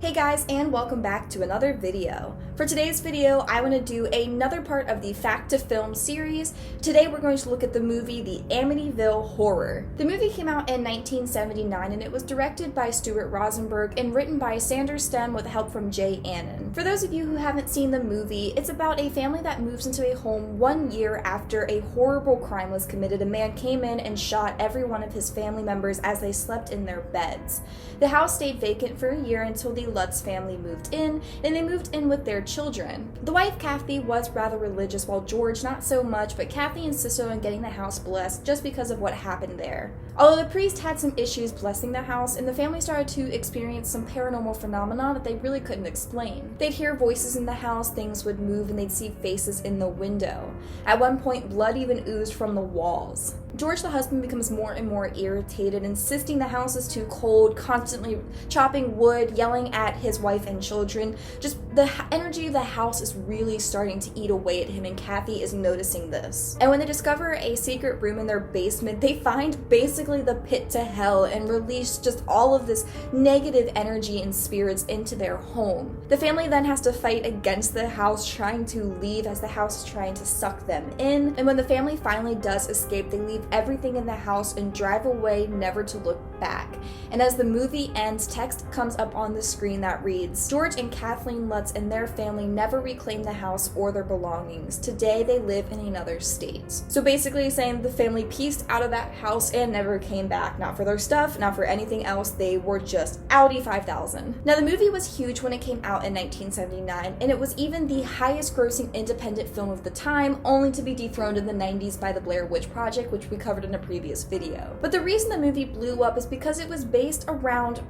Hey guys, and welcome back to another video. For today's video, I want to do another part of the Fact to Film series. Today we're going to look at the movie The Amityville Horror. The movie came out in 1979 and it was directed by Stuart Rosenberg and written by Sanders Stem with help from Jay Annan. For those of you who haven't seen the movie, it's about a family that moves into a home 1 year after a horrible crime was committed. A man came in and shot every one of his family members as they slept in their beds. The house stayed vacant for a year until the Lutz family moved in, and they moved in with their children. The wife, Kathy, was rather religious, while George not so much, but Kathy insisted on getting the house blessed just because of what happened there. Although the priest had some issues blessing the house, and the family started to experience some paranormal phenomena that they really couldn't explain. They'd hear voices in the house, things would move, and they'd see faces in the window. At one point, blood even oozed from the walls. George, the husband, becomes more and more irritated, insisting the house is too cold, constantly chopping wood, yelling at his wife and children. Just the energy of the house is really starting to eat away at him, and Kathy is noticing this. And when they discover a secret room in their basement, they find basically the pit to hell and release just all of this negative energy and spirits into their home. The family then has to fight against the house, trying to leave as the house is trying to suck them in. And when the family finally does escape, they leave everything in the house and drive away, never to look back. And as the movie ends, text comes up on the screen that reads, "George and Kathleen Lutz and their family never reclaimed the house or their belongings. Today they live in another state." So basically saying the family pieced out of that house and never came back. Not for their stuff, not for anything else. They were just outie 5,000. Now the movie was huge when it came out in 1979, and it was even the highest grossing independent film of the time, only to be dethroned in the 90s by the Blair Witch Project, which we covered in a previous video. But the reason the movie blew up is because it was based around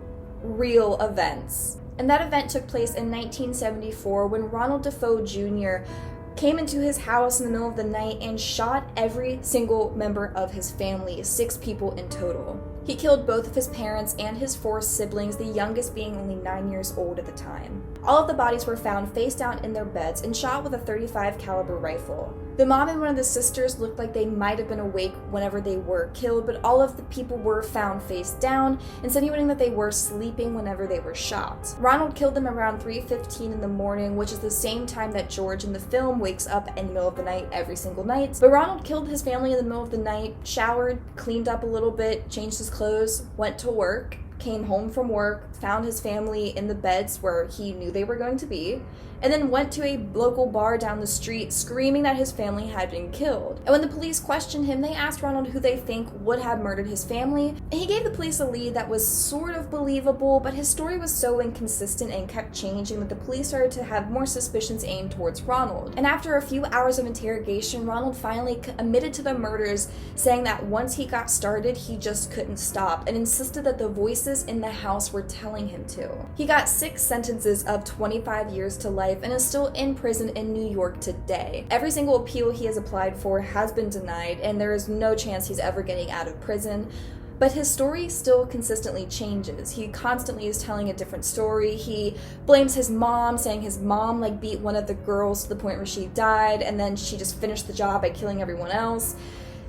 real events. And that event took place in 1974 when Ronald Defoe Jr. came into his house in the middle of the night and shot every single member of his family, 6 people in total. He killed both of his parents and his 4 siblings, the youngest being only 9 years old at the time. All of the bodies were found face down in their beds and shot with a .35 caliber rifle. The mom and one of the sisters looked like they might have been awake whenever they were killed, but all of the people were found face down, insinuating that they were sleeping whenever they were shot. Ronald killed them around 3:15 in the morning, which is the same time that George in the film wakes up in the middle of the night every single night. But Ronald killed his family in the middle of the night, showered, cleaned up a little bit, changed his clothes, went to work, came home from work, found his family in the beds where he knew they were going to be, and then went to a local bar down the street screaming that his family had been killed. And when the police questioned him, they asked Ronald who they think would have murdered his family, and he gave the police a lead that was sort of believable, but his story was so inconsistent and kept changing that the police started to have more suspicions aimed towards Ronald. And after a few hours of interrogation, Ronald finally admitted to the murders, saying that once he got started, he just couldn't stop, and insisted that the voices in the house were telling him to. He got 6 sentences of 25 years to life and is still in prison in New York today. Every single appeal he has applied for has been denied, and there is no chance he's ever getting out of prison. But his story still consistently changes. He constantly is telling a different story. He blames his mom, saying his mom beat one of the girls to the point where she died, and then she just finished the job by killing everyone else.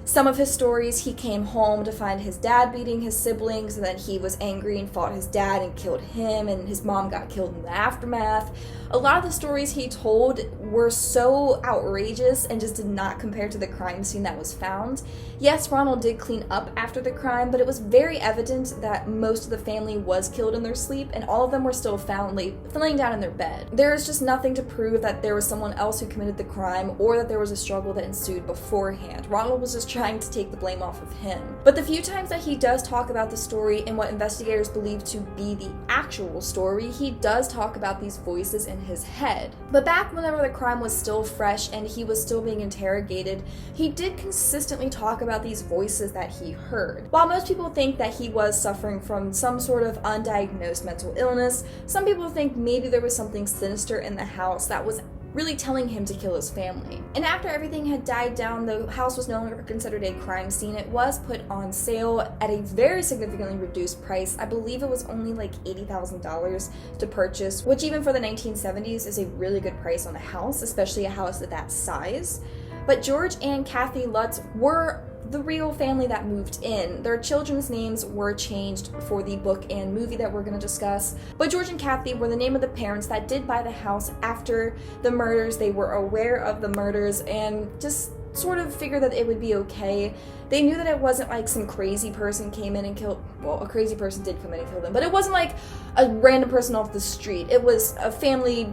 Some of his stories, he came home to find his dad beating his siblings, and then he was angry and fought his dad and killed him, and his mom got killed in the aftermath. A lot of the stories he told were so outrageous and just did not compare to the crime scene that was found. Yes, Ronald did clean up after the crime, but it was very evident that most of the family was killed in their sleep, and all of them were still found laying down in their bed. There is just nothing to prove that there was someone else who committed the crime or that there was a struggle that ensued beforehand. Ronald was just trying to take the blame off of him. But the few times that he does talk about the story and what investigators believe to be the actual story, he does talk about these voices in his head. But back whenever the crime was still fresh and he was still being interrogated, he did consistently talk about these voices that he heard. While most people think that he was suffering from some sort of undiagnosed mental illness, some people think maybe there was something sinister in the house that was really telling him to kill his family. And after everything had died down, the house was no longer considered a crime scene. It was put on sale at a very significantly reduced price. I believe it was only $80,000 to purchase, which even for the 1970s is a really good price on a house, especially a house of that size. But George and Kathy Lutz were the real family that moved in. Their children's names were changed for the book and movie that we're going to discuss, but George and Kathy were the name of the parents that did buy the house after the murders. They were aware of the murders and just sort of figured that it would be okay. They knew that it wasn't like some crazy person came in and killed, well, a crazy person did come in and kill them, but it wasn't like a random person off the street. It was a family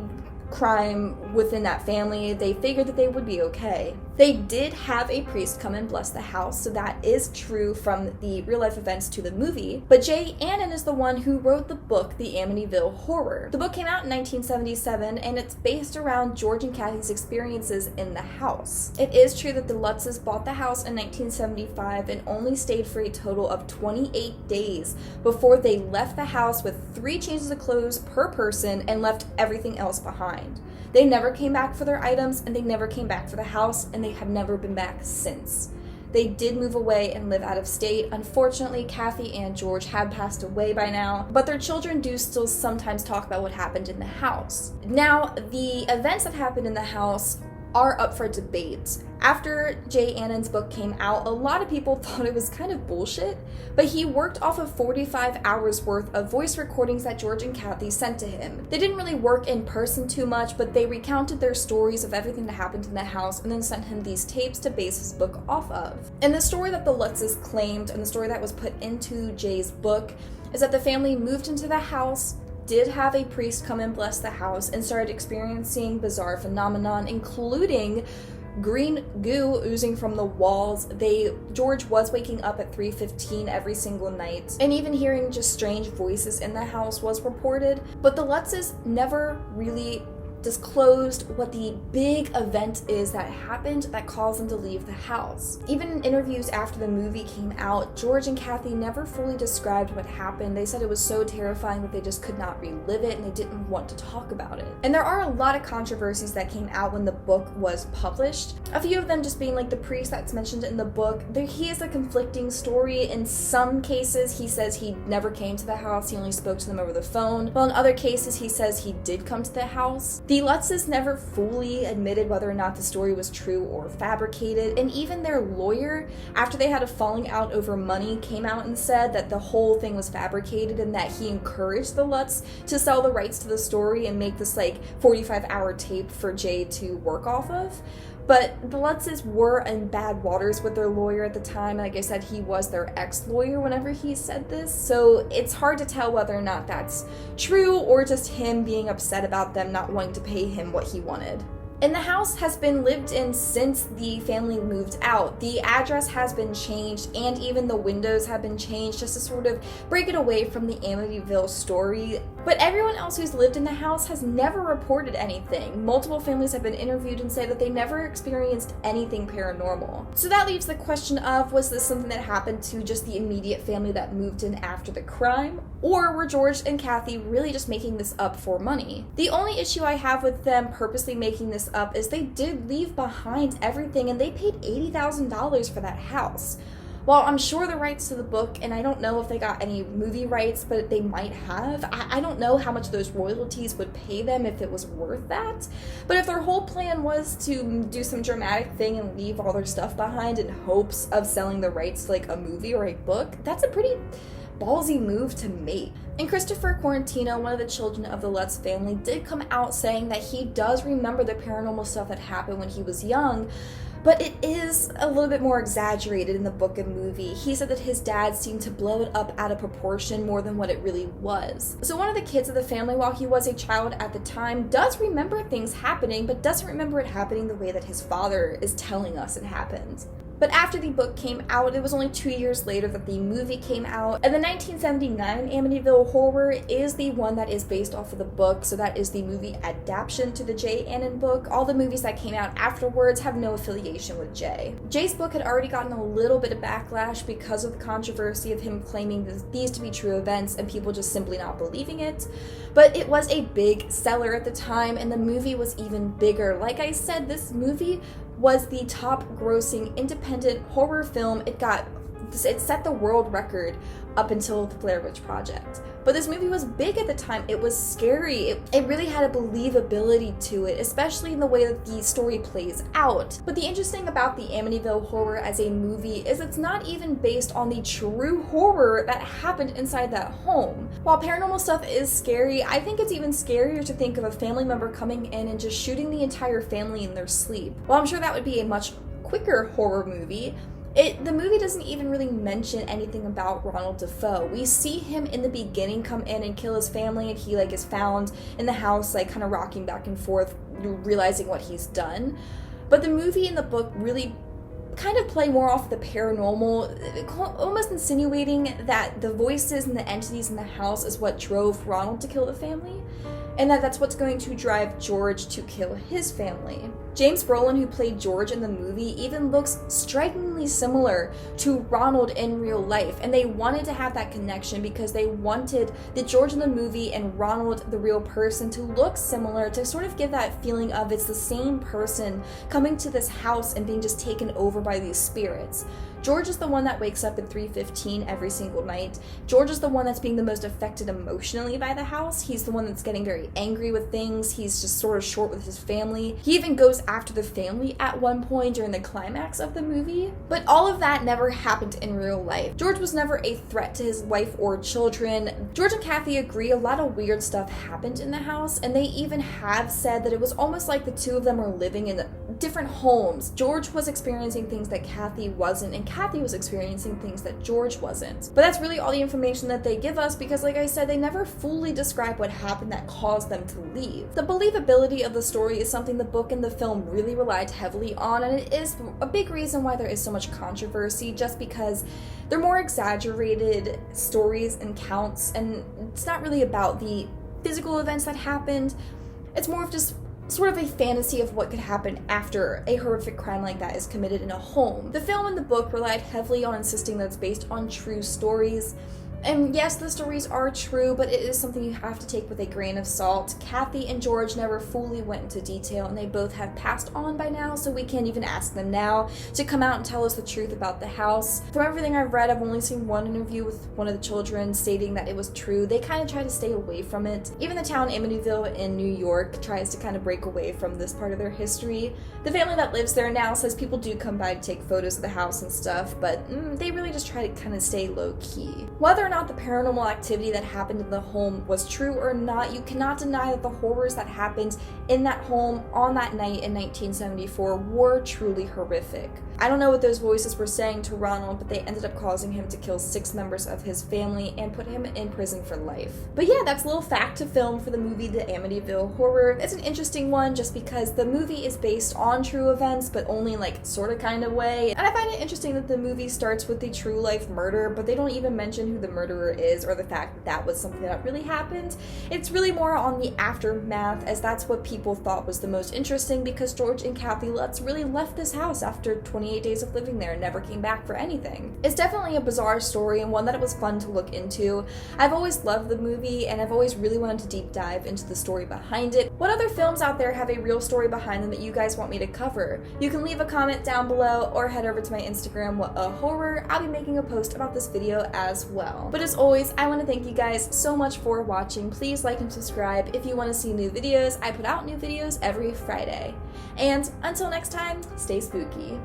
crime within that family. They figured that they would be okay. They did have a priest come and bless the house, so that is true from the real life events to the movie. But Jay Annan is the one who wrote the book, The Amityville Horror. The book came out in 1977, and it's based around George and Kathy's experiences in the house. It is true that the Lutzes bought the house in 1975 and only stayed for a total of 28 days before they left the house with 3 changes of clothes per person and left everything else behind. They never came back for their items, and they never came back for the house, and they have never been back since. They did move away and live out of state. Unfortunately, Kathy and George had passed away by now, but their children do still sometimes talk about what happened in the house. Now, the events that happened in the house are up for debate. After Jay Annan's book came out, a lot of people thought it was kind of bullshit, but he worked off of 45 hours worth of voice recordings that George and Kathy sent to him. They didn't really work in person too much, but they recounted their stories of everything that happened in the house and then sent him these tapes to base his book off of. And the story that the Lutzes claimed, and the story that was put into Jay's book, is that the family moved into the house, did have a priest come and bless the house, and started experiencing bizarre phenomenon, including green goo oozing from the walls. George was waking up at 3:15 every single night, and even hearing just strange voices in the house was reported. But the Lutzes never really disclosed what the big event is that happened that caused them to leave the house. Even in interviews after the movie came out, George and Kathy never fully described what happened. They said it was so terrifying that they just could not relive it and they didn't want to talk about it. And there are a lot of controversies that came out when the book was published. A few of them just being like the priest that's mentioned in the book. He is a conflicting story. In some cases, he says he never came to the house, he only spoke to them over the phone. While in other cases, he says he did come to the house. The Lutzes never fully admitted whether or not the story was true or fabricated, and even their lawyer, after they had a falling out over money, came out and said that the whole thing was fabricated and that he encouraged the Lutz to sell the rights to the story and make this like 45-hour tape for Jay to work off of. But the Lutzes were in bad waters with their lawyer at the time. Like I said, he was their ex-lawyer whenever he said this. So it's hard to tell whether or not that's true or just him being upset about them not wanting to pay him what he wanted. And the house has been lived in since the family moved out. The address has been changed and even the windows have been changed just to sort of break it away from the Amityville story. But everyone else who's lived in the house has never reported anything. Multiple families have been interviewed and say that they never experienced anything paranormal. So that leaves the question of, was this something that happened to just the immediate family that moved in after the crime? Or were George and Kathy really just making this up for money? The only issue I have with them purposely making this up is they did leave behind everything and they paid $80,000 for that house. While I'm sure the rights to the book, and I don't know if they got any movie rights, but they might have. I don't know how much those royalties would pay them if it was worth that. But if their whole plan was to do some dramatic thing and leave all their stuff behind in hopes of selling the rights to like a movie or a book, that's a pretty ballsy move to make. And Christopher Quarantino, one of the children of the Lutz family, did come out saying that he does remember the paranormal stuff that happened when he was young, but it is a little bit more exaggerated in the book and movie. He said that his dad seemed to blow it up out of proportion more than what it really was. So one of the kids of the family, while he was a child at the time, does remember things happening, but doesn't remember it happening the way that his father is telling us it happened. But after the book came out, it was only 2 years later that the movie came out. And the 1979 Amityville Horror is the one that is based off of the book, so that is the movie adaptation to the Jay Annan book. All the movies that came out afterwards have no affiliation with Jay. Jay's book had already gotten a little bit of backlash because of the controversy of him claiming these to be true events and people just simply not believing it. But it was a big seller at the time, and the movie was even bigger. Like I said, this movie was the top grossing independent horror film. It got It set the world record up until the Blair Witch Project. But this movie was big at the time. It was scary. It really had a believability to it, especially in the way that the story plays out. But the interesting about the Amityville Horror as a movie is it's not even based on the true horror that happened inside that home. While paranormal stuff is scary, I think it's even scarier to think of a family member coming in and just shooting the entire family in their sleep. While I'm sure that would be a much quicker horror movie, the movie doesn't even really mention anything about Ronald Dafoe. We see him in the beginning come in and kill his family, and he is found in the house kind of rocking back and forth, realizing what he's done. But the movie and the book really kind of play more off the paranormal, almost insinuating that the voices and the entities in the house is what drove Ronald to kill the family, and that's what's going to drive George to kill his family. James Brolin, who played George in the movie, even looks strikingly similar to Ronald in real life, and they wanted to have that connection because they wanted the George in the movie and Ronald, the real person, to look similar, to sort of give that feeling of it's the same person coming to this house and being just taken over by these spirits. George is the one that wakes up at 3:15 every single night. George is the one that's being the most affected emotionally by the house. He's the one that's getting very angry with things. He's just sort of short with his family. He even goes after the family at one point during the climax of the movie. But all of that never happened in real life. George was never a threat to his wife or children. George and Kathy agree a lot of weird stuff happened in the house, and they even have said that it was almost like the two of them were living in different homes. George was experiencing things that Kathy wasn't, and Kathy was experiencing things that George wasn't. But that's really all the information that they give us because, like I said, they never fully describe what happened that caused them to leave. The believability of the story is something the book and the film really relied heavily on, and it is a big reason why there is so much controversy, just because they're more exaggerated stories and counts, and it's not really about the physical events that happened. It's more of just sort of a fantasy of what could happen after a horrific crime like that is committed in a home. The film and the book relied heavily on insisting that it's based on true stories. And yes, the stories are true, but it is something you have to take with a grain of salt. Kathy and George never fully went into detail, and they both have passed on by now, so we can't even ask them now to come out and tell us the truth about the house. From everything I've read, I've only seen one interview with one of the children stating that it was true. They kind of try to stay away from it. Even the town Amityville in New York tries to kind of break away from this part of their history. The family that lives there now says people do come by to take photos of the house and stuff, but they really just try to kind of stay low-key. Whether or not the paranormal activity that happened in the home was true or not, you cannot deny that the horrors that happened in that home on that night in 1974 were truly horrific. I don't know what those voices were saying to Ronald, but they ended up causing him to kill 6 members of his family and put him in prison for life. But yeah, that's a little fact to film for the movie The Amityville Horror. It's an interesting one just because the movie is based on true events, but only sort of kind of way. And I find it interesting that the movie starts with the true life murder, but they don't even mention who the murderer is or the fact that that was something that really happened. It's really more on the aftermath, as that's what people thought was the most interesting, because George and Kathy Lutz really left this house after 28 days of living there and never came back for anything. It's definitely a bizarre story and one that it was fun to look into. I've always loved the movie and I've always really wanted to deep dive into the story behind it. What other films out there have a real story behind them that you guys want me to cover? You can leave a comment down below or head over to my Instagram, What a Horror. I'll be making a post about this video as well. But as always, I want to thank you guys so much for watching. Please like and subscribe if you want to see new videos. I put out new videos every Friday. And until next time, stay spooky.